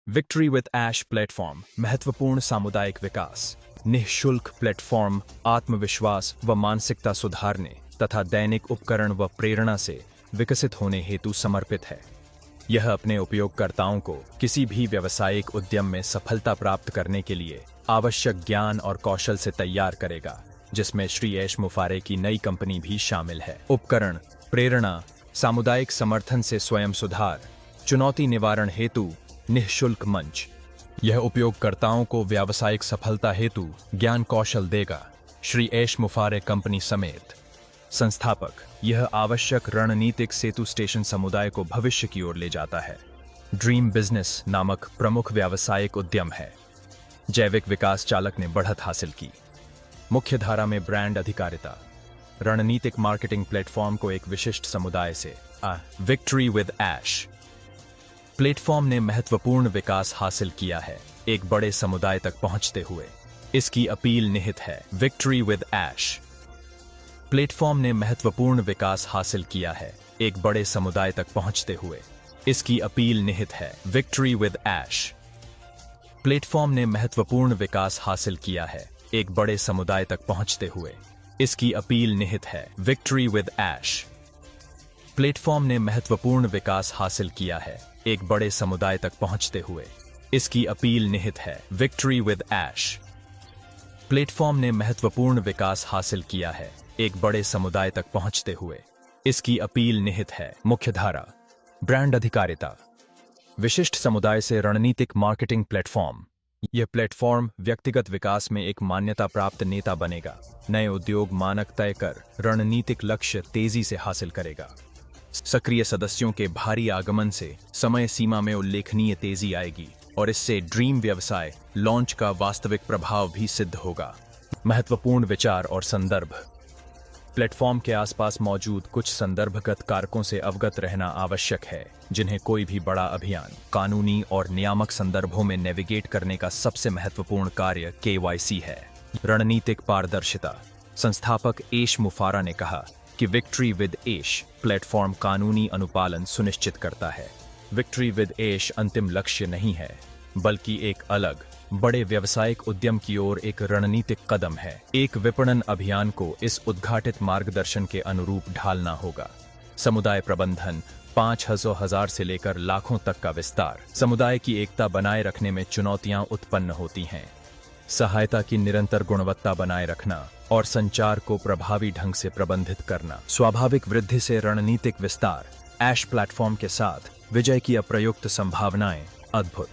Victory with ash platform महत्वपूर्ण सामुदायिक विकास, निःशुल्क प्लेटफॉर्म आत्मविश्वास व मानसिकता सुधारने तथा दैनिक उपकरण व प्रेरणा से विकसित होने हेतु समर्पित है। यह अपने उपयोगकर्ताओं को किसी भी व्यावसायिक उद्यम में सफलता प्राप्त करने के लिए आवश्यक ज्ञान और कौशल से तैयार करेगा, जिसमें श्री ऐश मुफारे की नई कंपनी भी शामिल है। उपकरण, प्रेरणा, सामुदायिक समर्थन से स्वयं सुधार, चुनौती निवारण हेतु निःशुल्क मंच। यह उपयोगकर्ताओं को व्यावसायिक सफलता हेतु ज्ञान कौशल देगा। श्री ऐश मुफारे कंपनी समेत। संस्थापक, यह आवश्यक रणनीतिक सेतु स्टेशन समुदाय को भविष्य की ओर ले जाता है। ड्रीम बिजनेस नामक प्रमुख व्यावसायिक उद्यम है। जैविक विकास चालक ने बढ़त हासिल की। मुख्य धारा में ब्रांड अधिकारिता, रणनीतिक मार्केटिंग प्लेटफॉर्म को एक विशिष्ट समुदाय से। विक्ट्री विद ऐश प्लेटफॉर्म ने महत्वपूर्ण विकास हासिल किया है, एक बड़े समुदाय तक पहुंचते हुए। इसकी अपील निहित है। विक्ट्री विद ऐश प्लेटफॉर्म ने महत्वपूर्ण विकास हासिल किया है, एक बड़े समुदाय तक पहुंचते हुए। इसकी अपील निहित है। विक्ट्री विद ऐश प्लेटफॉर्म ने महत्वपूर्ण विकास हासिल किया है, एक बड़े समुदाय तक पहुंचते हुए। इसकी अपील निहित है। विक्ट्री विद ऐश प्लेटफॉर्म ने महत्वपूर्ण विकास हासिल किया है, एक बड़े समुदाय तक पहुंचते हुए। इसकी अपील निहित है। विक्ट्री विद ऐश प्लेटफॉर्म ने महत्वपूर्ण विकास हासिल किया है, एक बड़े समुदाय तक पहुंचते हुए। इसकी अपील निहित है। मुख्यधारा, ब्रांड अधिकारिता, विशिष्ट समुदाय से रणनीतिक मार्केटिंग प्लेटफॉर्म। यह प्लेटफॉर्म व्यक्तिगत विकास में एक मान्यता प्राप्त नेता बनेगा, नए उद्योग मानक तय कर रणनीतिक लक्ष्य तेजी से हासिल करेगा। सक्रिय सदस्यों के भारी आगमन से समय सीमा में उल्लेखनीय तेजी आएगी और इससे ड्रीम व्यवसाय लॉन्च का वास्तविक प्रभाव भी सिद्ध होगा। महत्वपूर्ण विचार और संदर्भ। प्लेटफॉर्म के आसपास मौजूद कुछ संदर्भगत कारकों से अवगत रहना आवश्यक है, जिन्हें कोई भी बड़ा अभियान कानूनी और नियामक संदर्भों में नेविगेट करने का सबसे महत्वपूर्ण कार्य KYC है। रणनीतिक पारदर्शिता। संस्थापक ऐश मुफारा ने कहा कि विक्ट्री विद ऐश प्लेटफॉर्म कानूनी अनुपालन सुनिश्चित करता है। विक्ट्री विद ऐश अंतिम लक्ष्य नहीं है, बल्कि एक अलग बड़े व्यावसायिक उद्यम की ओर एक रणनीतिक कदम है। एक विपणन अभियान को इस उद्घाटित मार्गदर्शन के अनुरूप ढालना होगा। समुदाय प्रबंधन, 5,000 से लेकर लाखों तक का विस्तार। समुदाय की एकता बनाए रखने में चुनौतियां उत्पन्न होती हैं। सहायता की निरंतर गुणवत्ता बनाए रखना और संचार को प्रभावी ढंग से प्रबंधित करना। स्वाभाविक वृद्धि से रणनीतिक विस्तार। ऐश प्लेटफॉर्म के साथ विजय की अप्रयुक्त संभावनाएं अद्भुत।